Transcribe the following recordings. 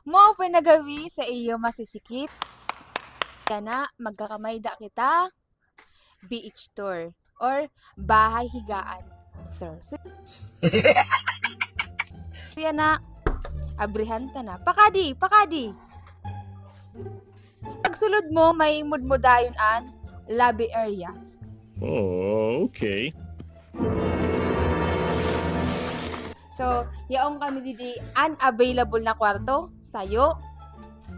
Mo pinagawi sa iyo masisikip. Kana magkakamayda kita beach tour or bahay higaan, sir. So, yan na, abrihan ta na. Pakadi, pakadi. Pagsulod mo, may mudmudayon an lobby area. Oh, okay. So, yaong kami didi unavailable na kwarto sayo 2,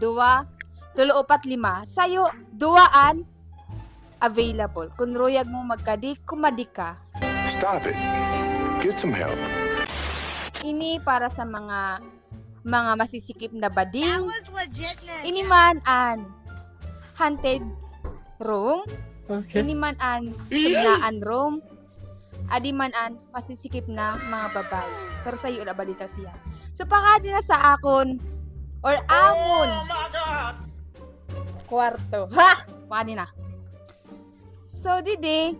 3, 4, 5 sayo 2 available. Kung ruyag mo magkadi, kumadi ka. Stop it. Get some help. Ini para sa mga masisikip na That bading. was legitness. Ini man an haunted room. Okay. Ini man an sugnaan room. Adi man an masisikip na mga babae. Pero sa iyo na balita siya. So pakadi na sa akon or amon kwarto. Ha! Pakadi na. So didi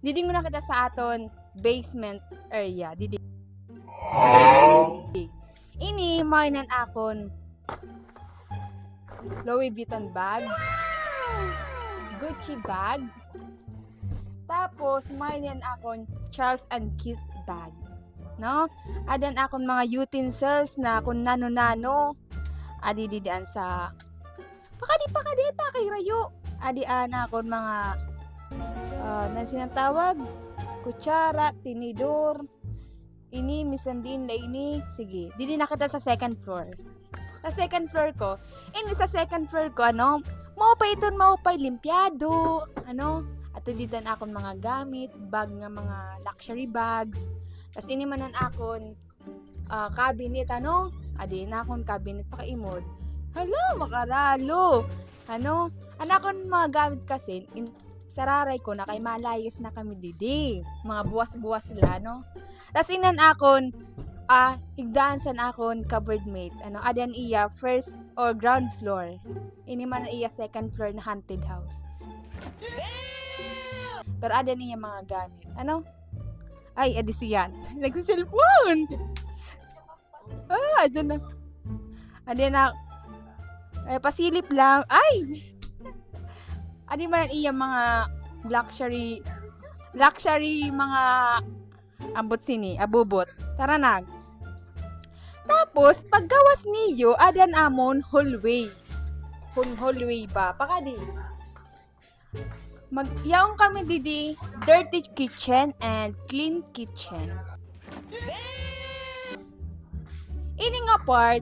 mo na kita sa aton basement area. Didi. Ini mainan akon Louis Vuitton bag. Gucci bag. Tapos, mainan akon Charles and Keith bag. No? Adan akon mga utensils na kung nano-nano. Adi didian sa pakadi pa kay rayo. Adi akon mga na sinatawag kutsara, tinidor. Ini misandin na ini. Sige, didi na kita sa second floor. Sa second floor ko, sa second floor ko, maupay limpiado, ato dito na akong mga gamit, bag nga mga luxury bags. Tapos ini manan akon cabinet, adi na akong cabinet pakaimod. Hala, makaralo. Anakon mga gamit kasi, sararay ko na kay malayas na kami didi. Mga buwas-buwas sila, Tapos inan akon, higdaan san akon cupboard mate. Adan iya first or ground floor. Ini man iya second floor na haunted house. Pero adan niya mga gamit. Ay, adi siyan. Nagsiselfone. Adan na. Adan na. Pasilip lang. Ay! Adi man iya mga luxury mga ambot sini, abubot. Tara nag. Tapos, paggawas niyo, adan amon hallway. Hallway ba? Pakadi. Magyaong kami didi, dirty kitchen and clean kitchen. Ini nga part,